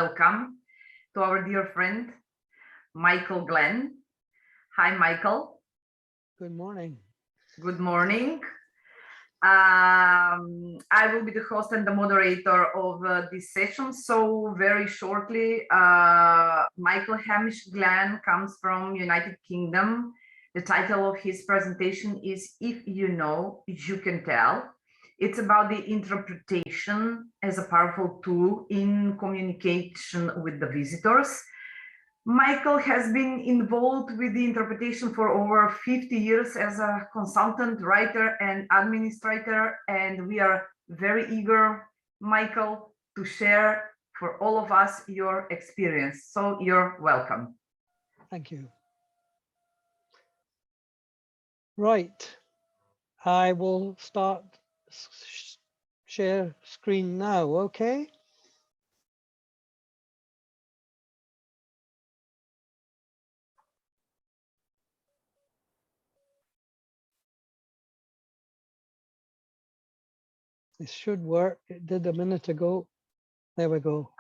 welcome to our dear friend, Glen. Hi, Michael. Good morning. Good morning. I will be the host and the moderator of this session. So very shortly, Michael Hamish Glen comes from United Kingdom. The title of his presentation is If You Know, You Can Tell. It's about the interpretation as a powerful tool in communication with the visitors. Michael has been involved with the interpretation for over 50 years as a consultant, writer, and administrator, and we are very eager, Michael, to share for all of us your experience. So you're welcome. Thank you. Right. I will start share screen now, okay? This should work. It did a minute ago. There we go.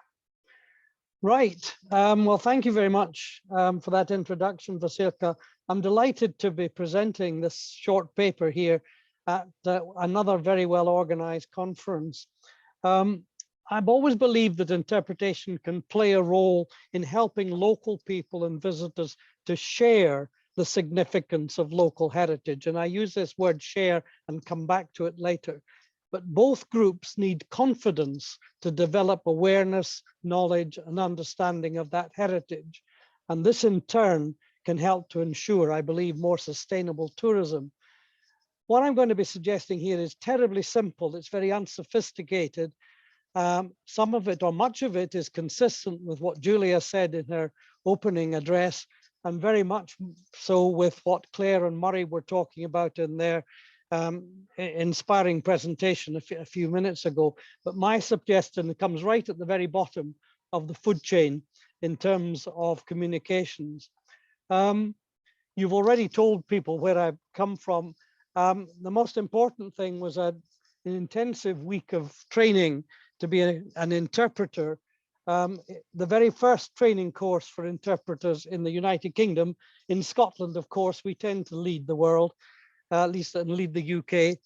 Right. Well, thank you very much for that introduction, Vasilka. I'm delighted to be presenting this short paper here at another very well organized conference. I've always believed that interpretation can play a role in helping local people and visitors to share the significance of local heritage. And I use this word share and come back to it later. But both groups need confidence to develop awareness, knowledge, and understanding of that heritage. And this in turn can help to ensure, I believe, more sustainable tourism. What I'm going to be suggesting here is terribly simple. It's very unsophisticated. Some of it or much of it is consistent with what Julia said in her opening address, and very much so with what Claire and Murray were talking about in their inspiring presentation a few minutes ago. But my suggestion comes right at the very bottom of the food chain in terms of communications. You've already told people where I've come from. The most important thing was an intensive week of training to be an interpreter. The very first training course for interpreters in the United Kingdom. In Scotland, of course, we tend to lead the world, at least and lead the UK.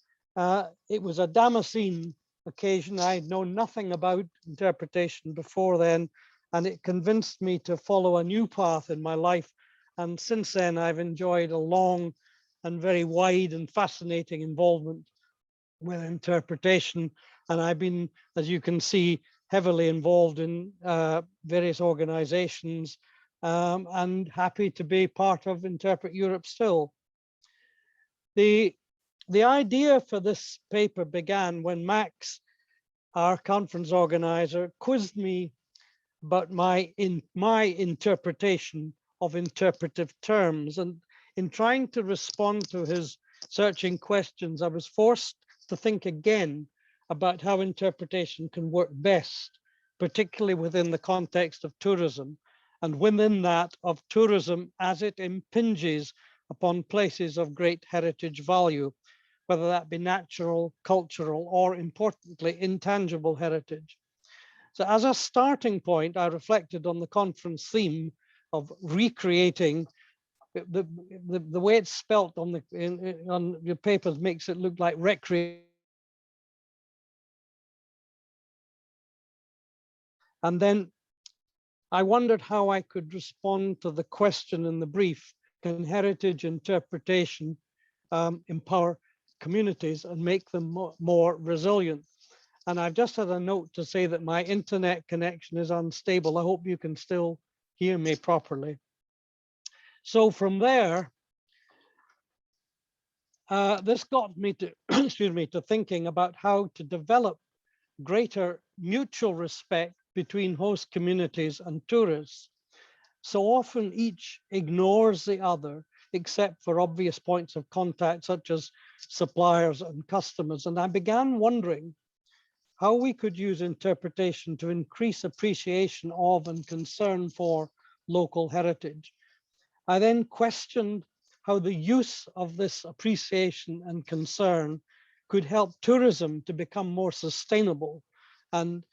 It was a Damascene occasion. I had known nothing about interpretation before then, and it convinced me to follow a new path in my life. And since then, I've enjoyed a long and very wide and fascinating involvement with interpretation. And I've been, as you can see, heavily involved in various organizations and happy to be part of Interpret Europe still. The idea for this paper began when Max, our conference organizer, quizzed me about my interpretation of interpretive terms. And in trying to respond to his searching questions, I was forced to think again about how interpretation can work best, particularly within the context of tourism, and within that of tourism as it impinges upon places of great heritage value, whether that be natural, cultural, or importantly, intangible heritage. So as a starting point, I reflected on the conference theme of recreating. The way it's spelt on your papers makes it look like recreate. And then I wondered how I could respond to the question in the brief: can heritage interpretation empower communities and make them more resilient? And I've just had a note to say that my internet connection is unstable. I hope you can still hear me properly. So from there, this got me to, excuse me, to thinking about how to develop greater mutual respect between host communities and tourists. So often each ignores the other, except for obvious points of contact, such as suppliers and customers. And I began wondering how we could use interpretation to increase appreciation of and concern for local heritage. I then questioned how the use of this appreciation and concern could help tourism to become more sustainable and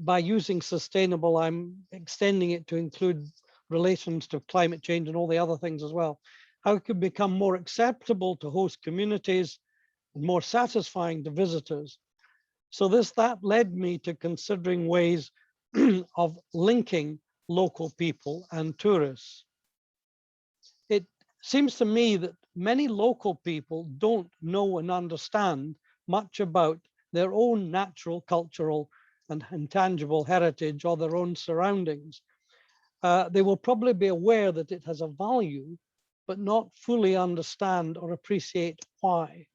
by using sustainable, I'm extending it to include relations to climate change and all the other things as well. How it can become more acceptable to host communities and more satisfying to visitors. So that led me to considering ways of linking local people and tourists. It seems to me that many local people don't know and understand much about their own natural, cultural, and intangible heritage or their own surroundings. They will probably be aware that it has a value, but not fully understand or appreciate why.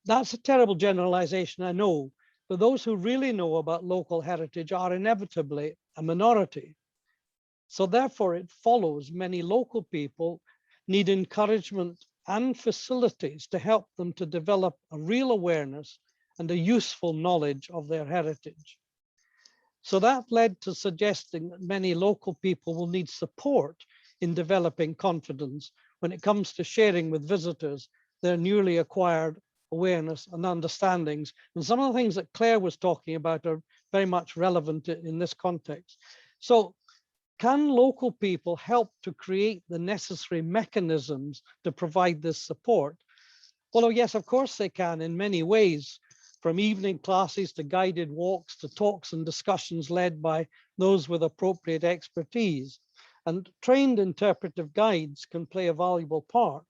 That's a terrible generalization, I know, but those who really know about local heritage are inevitably a minority. So therefore, it follows many local people need encouragement and facilities to help them to develop a real awareness and a useful knowledge of their heritage. So that led to suggesting that many local people will need support in developing confidence when it comes to sharing with visitors their newly acquired awareness and understandings. And some of the things that Claire was talking about are very much relevant in this context. So can local people help to create the necessary mechanisms to provide this support? Well, oh yes, of course they can in many ways, from evening classes to guided walks to talks and discussions led by those with appropriate expertise. And trained interpretive guides can play a valuable part.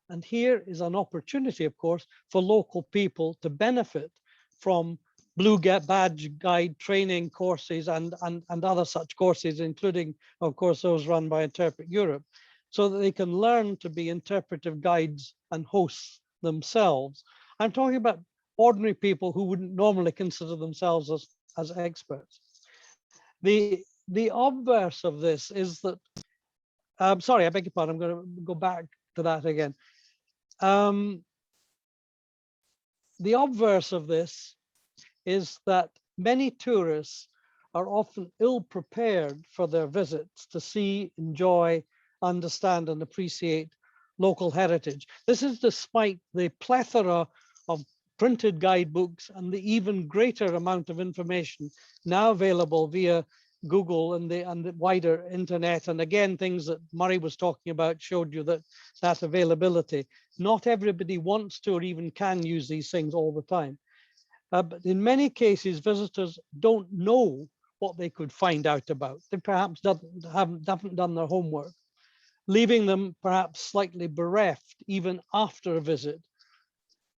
And here is an opportunity, of course, for local people to benefit from Blue Badge Guide training courses and other such courses, including, of course, those run by Interpret Europe, so that they can learn to be interpretive guides and hosts themselves. I'm talking about ordinary people who wouldn't normally consider themselves as experts. The obverse of this is that, sorry, I beg your pardon, I'm going to go back to that again. The obverse of this is that many tourists are often ill prepared for their visits to see, enjoy, understand, and appreciate local heritage. This is despite the plethora of printed guidebooks and the even greater amount of information now available via Google and the wider internet. And again, things that Murray was talking about showed you that availability. Not everybody wants to or even can use these things all the time. But in many cases, visitors don't know what they could find out about. They perhaps haven't done their homework, leaving them perhaps slightly bereft even after a visit.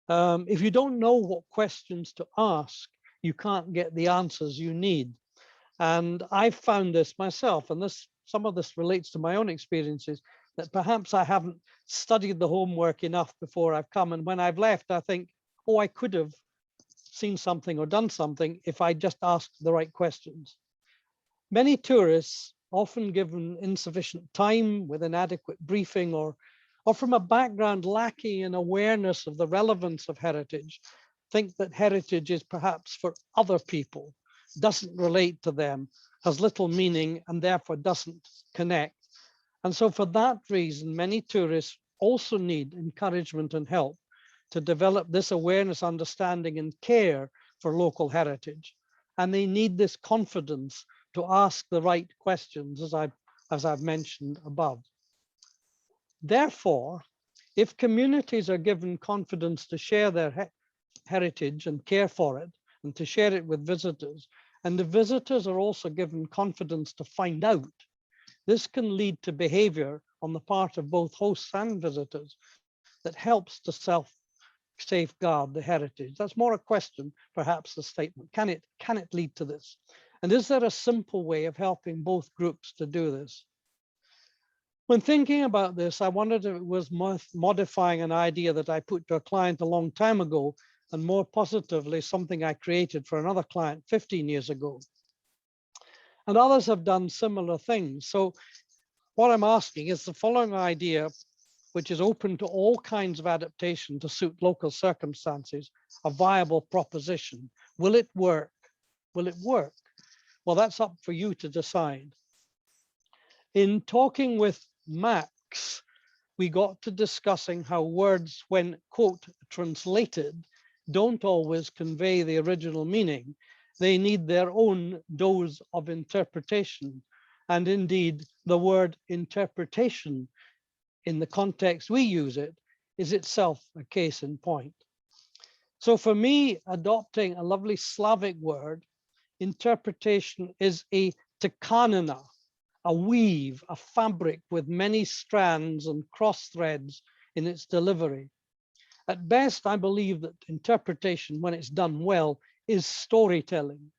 If you don't know what questions to ask, you can't get the answers you need. And I've found this myself, and some of this relates to my own experiences, that perhaps I haven't studied the homework enough before I've come. And when I've left, I think, oh, I could have seen something or done something if I just asked the right questions. Many tourists, often given insufficient time with inadequate briefing or from a background lacking in awareness of the relevance of heritage, think that heritage is perhaps for other people, doesn't relate to them, has little meaning, and therefore doesn't connect. And so for that reason, many tourists also need encouragement and help to develop this awareness, understanding, and care for local heritage. And they need this confidence to ask the right questions, as I've mentioned above. Therefore, if communities are given confidence to share their heritage and care for it, and to share it with visitors, and the visitors are also given confidence to find out, this can lead to behavior on the part of both hosts and visitors that helps to safeguard the heritage. That's more a question, perhaps a statement. Can it lead to this? And is there a simple way of helping both groups to do this? When thinking about this, I wondered if it was modifying an idea that I put to a client a long time ago, and more positively, something I created for another client 15 years ago. And others have done similar things. So what I'm asking is the following idea, which is open to all kinds of adaptation to suit local circumstances, a viable proposition. Will it work? Will it work? Well, that's up for you to decide. In talking with Max, we got to discussing how words, when, quote, translated, don't always convey the original meaning. They need their own dose of interpretation. And indeed, the word interpretation in the context we use it is itself a case in point. So for me, adopting a lovely Slavic word, interpretation is a tkanina, a weave, a fabric with many strands and cross threads in its delivery. At best, I believe that interpretation, when it's done well, is storytelling.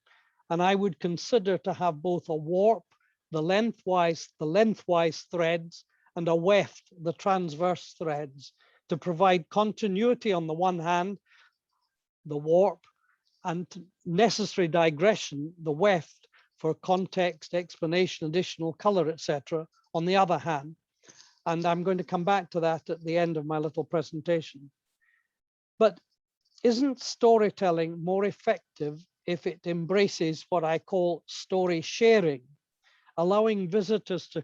And I would consider to have both a warp, the lengthwise threads, and a weft, the transverse threads, to provide continuity on the one hand, the warp, and necessary digression, the weft, for context, explanation, additional color, etc., on the other hand. And I'm going to come back to that at the end of my little presentation. But isn't storytelling more effective if it embraces what I call story sharing, allowing visitors to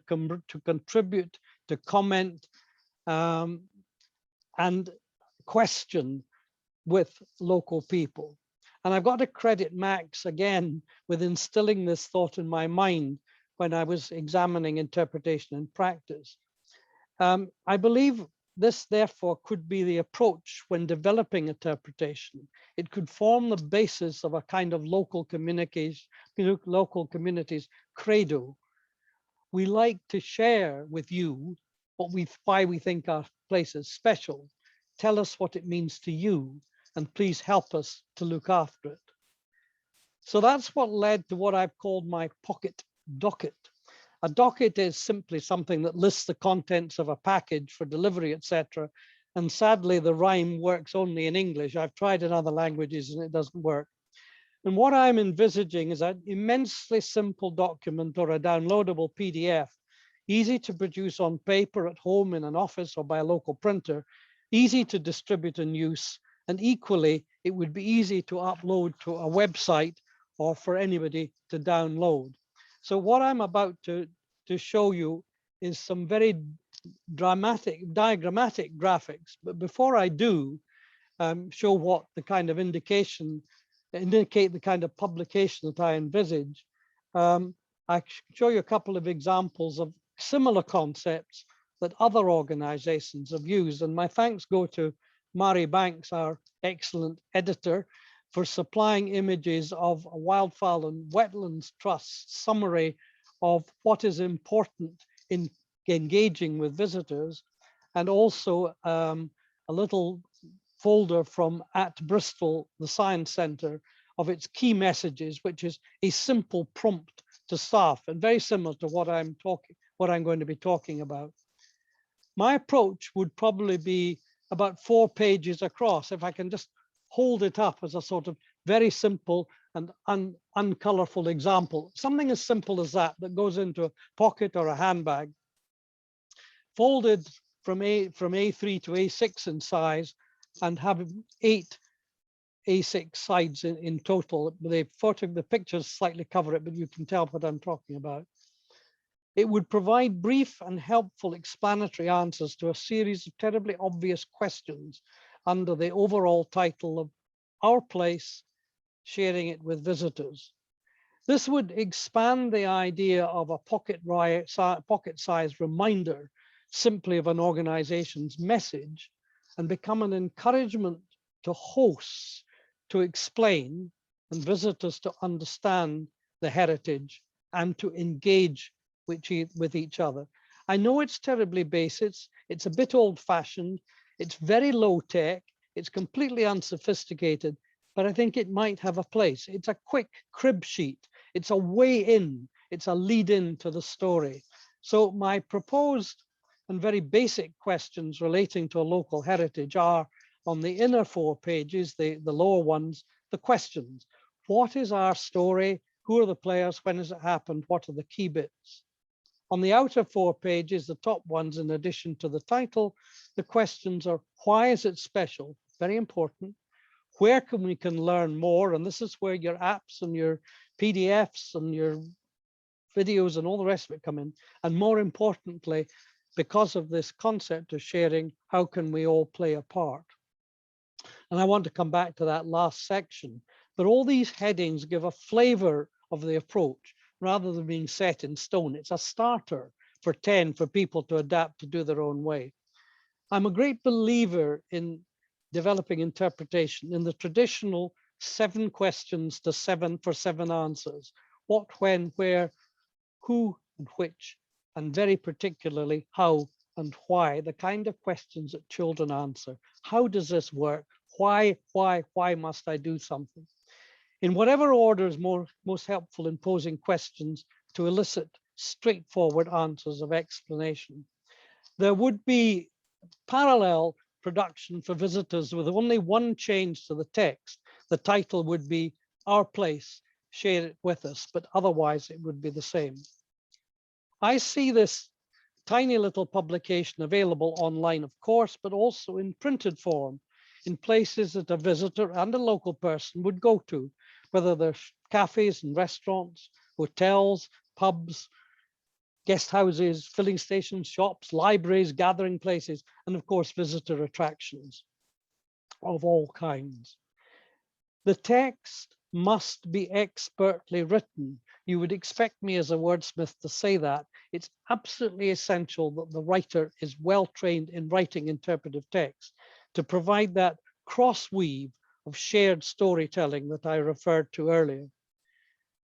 contribute, to comment, and question with local people? And I've got to credit Max again with instilling this thought in my mind when I was examining interpretation in practice. I believe this, therefore, could be the approach when developing interpretation. It could form the basis of a kind of local communities credo. We like to share with you why we think our place is special. Tell us what it means to you, and please help us to look after it. So that's what led to what I've called my pocket docket. A docket is simply something that lists the contents of a package for delivery, etc. And sadly, the rhyme works only in English. I've tried in other languages and it doesn't work. And what I'm envisaging is an immensely simple document or a downloadable PDF, easy to produce on paper at home, in an office, or by a local printer, easy to distribute and use, and equally, it would be easy to upload to a website or for anybody to download. So what I'm about to show you is some very diagrammatic graphics. But before I do show what the kind of indicate the kind of publication that I envisage, I show you a couple of examples of similar concepts that other organizations have used. And my thanks go to Mari Banks, our excellent editor, for supplying images of a Wildfowl and Wetlands Trust summary of what is important in engaging with visitors, and also a little folder from at Bristol, the Science Centre, of its key messages, which is a simple prompt to staff and very similar to what I'm going to be talking about. My approach would probably be about 4 pages across, if I can just hold it up as a sort of very simple and uncolorful example. Something as simple as that goes into a pocket or a handbag, folded from A3 to A6 in size, and have 8 A6 sides in total. The pictures slightly cover it, but you can tell what I'm talking about. It would provide brief and helpful explanatory answers to a series of terribly obvious questions under the overall title of Our Place, Sharing It with Visitors. This would expand the idea of a pocket-sized reminder simply of an organization's message and become an encouragement to hosts to explain and visitors to understand the heritage and to engage with each other. I know it's terribly basic, it's a bit old-fashioned, it's very low-tech, it's completely unsophisticated, but I think it might have a place. It's a quick crib sheet, it's a way in, it's a lead in to the story. So my proposed and very basic questions relating to a local heritage are, on the inner 4 pages, the lower ones, the questions. What is our story? Who are the players? When has it happened? What are the key bits? On the outer 4 pages, the top ones, in addition to the title, the questions are, why is it special? Very important. Where can we learn more? And this is where your apps and your PDFs and your videos and all the rest of it come in. And more importantly, because of this concept of sharing, how can we all play a part? And I want to come back to that last section But all these headings give a flavor of the approach rather than being set in stone. It's a starter for 10 for people to adapt to do their own way. I'm a great believer in developing interpretation in the traditional 7 questions to 7 for 7 answers. What, when, where, who, and which, and very particularly how and why, the kind of questions that children answer. How does this work? Why must I do something? In whatever order is most helpful in posing questions to elicit straightforward answers of explanation. There would be parallel production for visitors with only one change to the text. The title would be Our Place, Share It With Us, but otherwise it would be the same. I see this tiny little publication available online, of course, but also in printed form in places that a visitor and a local person would go to, whether they're cafes and restaurants, hotels, pubs, guest houses, filling stations, shops, libraries, gathering places, and of course, visitor attractions of all kinds. The text must be expertly written. You would expect me as a wordsmith to say that. It's absolutely essential that the writer is well trained in writing interpretive text to provide that cross weave of shared storytelling that I referred to earlier.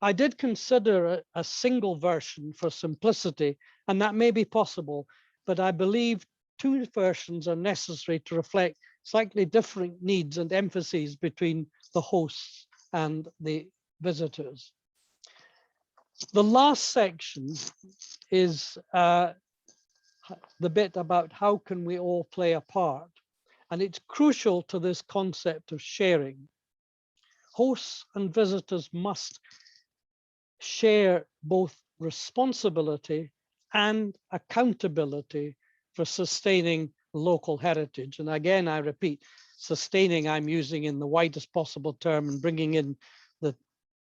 I did consider a single version for simplicity, and that may be possible, but I believe 2 versions are necessary to reflect slightly different needs and emphases between the hosts and the visitors. The last section is the bit about how can we all play a part, and it's crucial to this concept of sharing. Hosts and visitors must share both responsibility and accountability for sustaining local heritage. And again, I repeat, sustaining I'm using in the widest possible term and bringing in the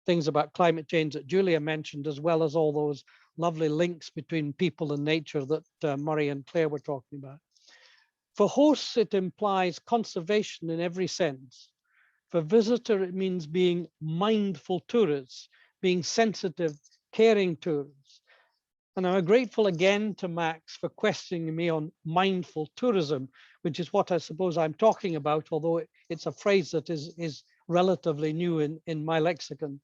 things about climate change that Julia mentioned, as well as all those lovely links between people and nature that Murray and Claire were talking about. For hosts, it implies conservation in every sense. For visitor, it means being mindful tourists, being sensitive, caring tourists. And I'm grateful again to Max for questioning me on mindful tourism, which is what I suppose I'm talking about, although it's a phrase that is relatively new in my lexicon.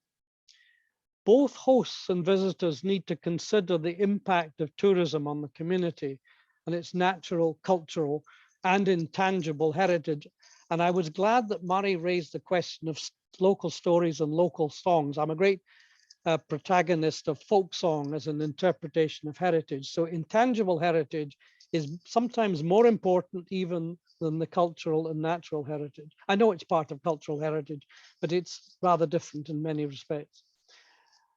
Both hosts and visitors need to consider the impact of tourism on the community and its natural, cultural, and intangible heritage. And I was glad that Murray raised the question of local stories and local songs. I'm a great protagonist of folk song as an interpretation of heritage. So intangible heritage is sometimes more important even than the cultural and natural heritage. I know it's part of cultural heritage, but it's rather different in many respects.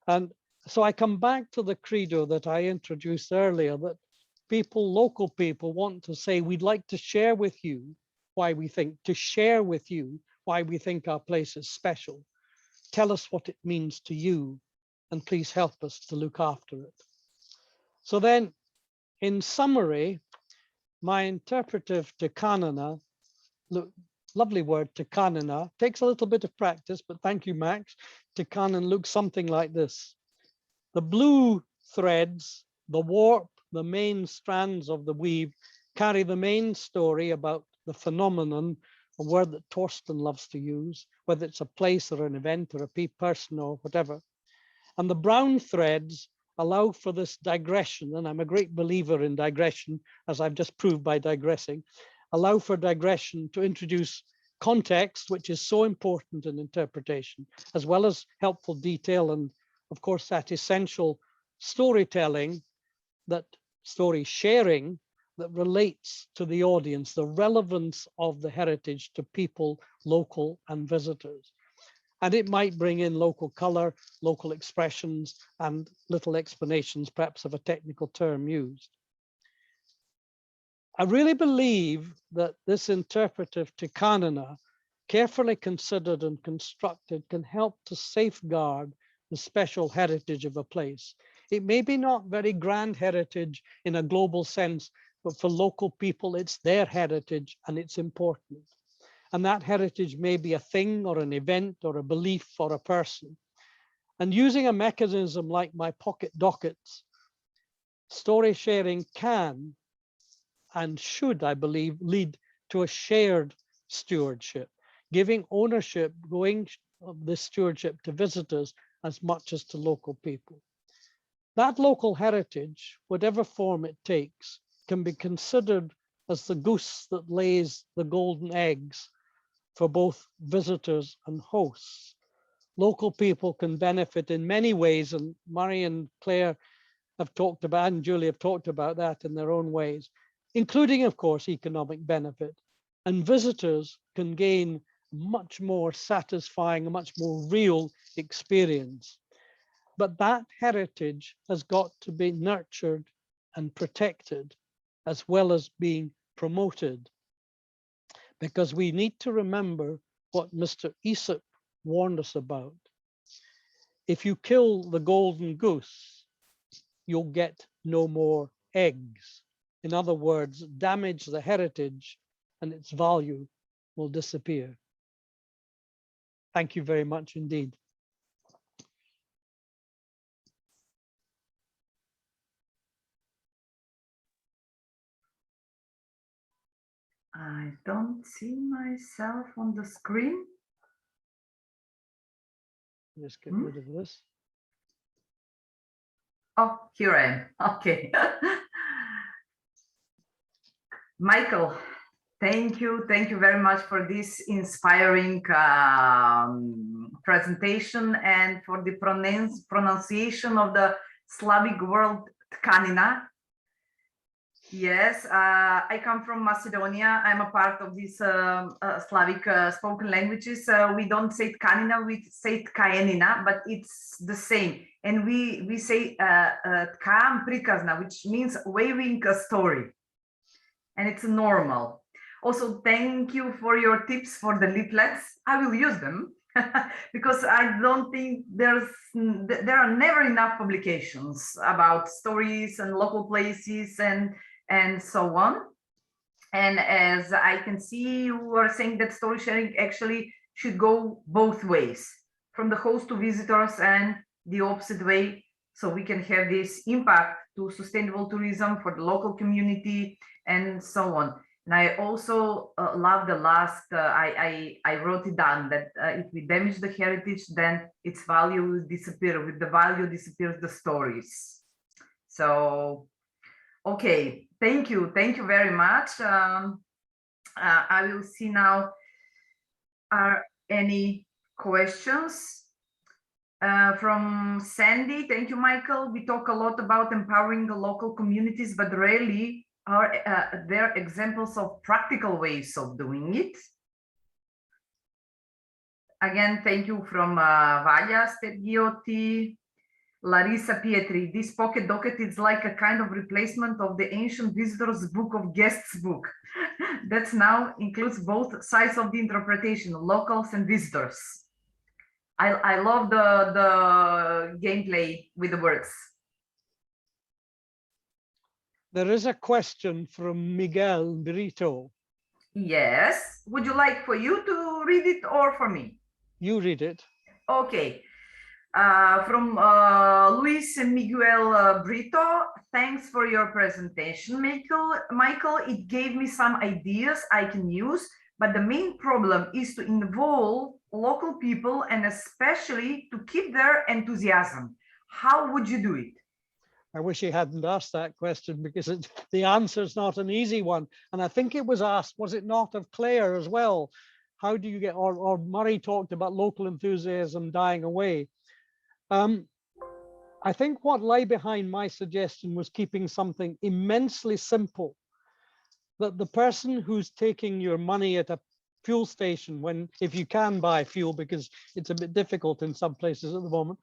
And so I come back to the credo that I introduced earlier, that people, local people, want to say, we'd like to share with you why we think, to share with you why we think our place is special. Tell us what it means to you, and please help us to look after it. So then, in summary, my interpretive Tekanana, lovely word, Tekanana, takes a little bit of practice, but thank you, Max. Tekanan looks something like this. The blue threads, the warp, the main strands of the weave carry the main story about the phenomenon, a word that Torsten loves to use, whether it's a place or an event or a person or whatever. And the brown threads allow for this digression, and I'm a great believer in digression, as I've just proved by digressing, allow for digression to introduce context, which is so important in interpretation, as well as helpful detail and, of course, that essential storytelling, that story sharing that relates to the audience, the relevance of the heritage to people, local and visitors. And it might bring in local color, local expressions, and little explanations, perhaps of a technical term used. I really believe that this interpretive Tekanana, carefully considered and constructed, can help to safeguard the special heritage of a place. It may be not very grand heritage in a global sense, but for local people, it's their heritage and it's important. And that heritage may be a thing or an event or a belief or a person. And using a mechanism like my pocket dockets, story sharing can and should, I believe, lead to a shared stewardship, giving ownership, going of this stewardship to visitors as much as to local people. That local heritage, whatever form it takes, can be considered as the goose that lays the golden eggs for both visitors and hosts. Local people can benefit in many ways, and Murray and Claire have talked about, and Julie have talked about that in their own ways, including, of course, economic benefit. And visitors can gain much more satisfying, a much more real experience. But that heritage has got to be nurtured and protected, as well as being promoted, because we need to remember what Mr. Aesop warned us about. If you kill the golden goose, you'll get no more eggs. In other words, damage the heritage and its value will disappear. Thank you very much indeed. I don't see myself on the screen. Just get rid of this. Oh, here I am. Okay. Michael, thank you. Thank you very much for this inspiring presentation and for the pronunciation of the Slavic word tkanina. Yes, I come from Macedonia. I'm a part of these Slavic spoken languages. We don't say tkanina, we say tkajenina, but it's the same. And we say tkam prikazna, which means waving a story. And it's normal. Also, thank you for your tips for the leaflets. I will use them because I don't think there are never enough publications about stories and local places and so on. And as I can see, you are saying that story sharing actually should go both ways, from the host to visitors and the opposite way, so we can have this impact to sustainable tourism for the local community and so on. And I also love the last, I wrote it down, that if we damage the heritage, then its value will disappear. With the value disappears the stories. So, okay, thank you very much. I will see now, are any questions? From Sandy, thank you, Michael. We talk a lot about empowering the local communities, but rarely are there examples of practical ways of doing it. Again, thank you from Valia Stergiotti. Larissa Pietri, this pocket docket is like a kind of replacement of the ancient visitors book of guests book. That now includes both sides of the interpretation, locals and visitors. I love the gameplay with the words. There is a question from Miguel Brito. Yes. Would you like for you to read it or for me? You read it. Okay. From Luis Miguel Brito, thanks for your presentation, Michael. It gave me some ideas I can use, but the main problem is to involve local people and especially to keep their enthusiasm. How would you do it? I wish he hadn't asked that question, because the answer is not an easy one. And I think it was asked, was it not, of Claire as well? How do you get, or Murray talked about local enthusiasm dying away. I think what lay behind my suggestion was keeping something immensely simple, that the person who's taking your money at a fuel station, if you can buy fuel, because it's a bit difficult in some places at the moment,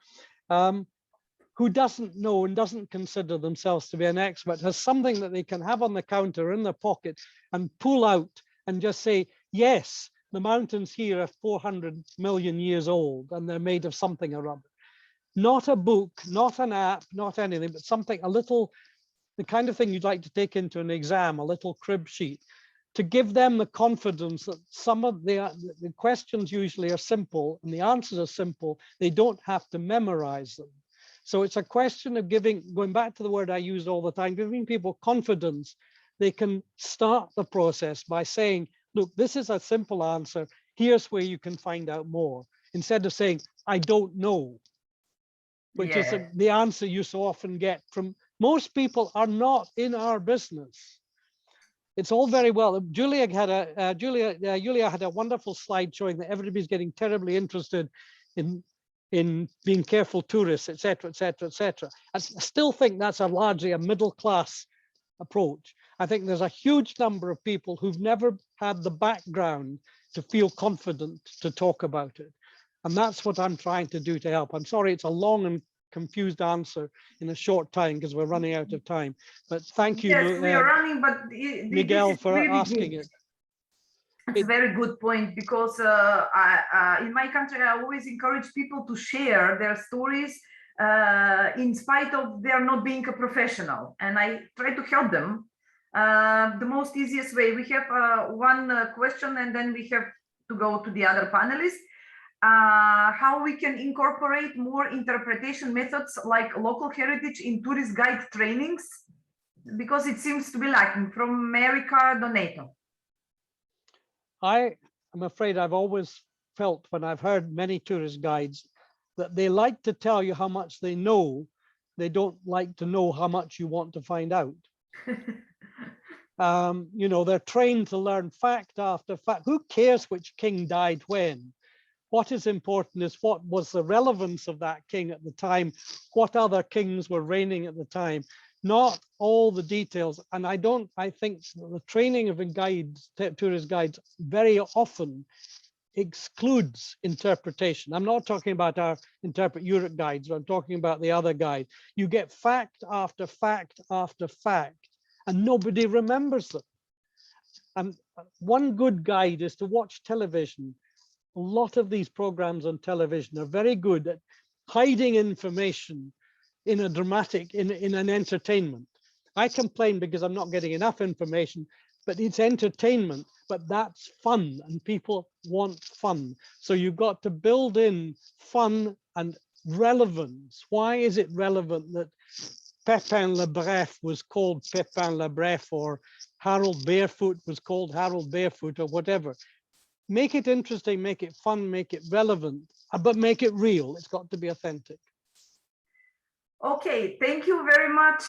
who doesn't know and doesn't consider themselves to be an expert, has something that they can have on the counter in their pocket and pull out and just say, yes, the mountains here are 400 million years old and they're made of something or other. Not a book, not an app, not anything, but something, a little, the kind of thing you'd like to take into an exam, a little crib sheet, to give them the confidence that some of the questions usually are simple and the answers are simple. They don't have to memorize them. So it's a question of going back to the word I use all the time, giving people confidence. They can start the process by saying, look, this is a simple answer. Here's where you can find out more. Instead of saying, I don't know, which is the answer you so often get from most people are not in our business. It's all very well. Julia had a wonderful slide showing that everybody's getting terribly interested in being careful tourists, etc., etc., etc. I still think that's largely a middle class approach. I think there's a huge number of people who've never had the background to feel confident to talk about it. And that's what I'm trying to do to help. I'm sorry, it's a long and confused answer in a short time because we're running out of time. But thank you, yes, we are running, but Miguel, for really asking good. it. It's a very good point because in my country, I always encourage people to share their stories in spite of their not being a professional. And I try to help them the most easiest way. We have one question and then we have to go to the other panelists. How we can incorporate more interpretation methods like local heritage in tourist guide trainings, because it seems to be lacking. From America Donato. I'm afraid I've always felt when I've heard many tourist guides that they like to tell you how much they know. They don't like to know how much you want to find out. You know, they're trained to learn fact after fact. Who cares which king died when? What is important is what was the relevance of that king at the time, what other kings were reigning at the time, not all the details. And I think the training of guides, tourist guides, very often excludes interpretation. I'm not talking about our Interpret Europe guides, I'm talking about the other guide. You get fact after fact after fact, and nobody remembers them. And one good guide is to watch television. A lot of these programs on television are very good at hiding information in a dramatic, in an entertainment. I complain because I'm not getting enough information, but it's entertainment, but that's fun and people want fun. So you've got to build in fun and relevance. Why is it relevant that Pepin le Bref was called Pepin le Bref, or Harold Barefoot was called Harold Barefoot, or whatever? Make it interesting, make it fun, make it relevant, but make it real. It's got to be authentic. Okay, thank you very much.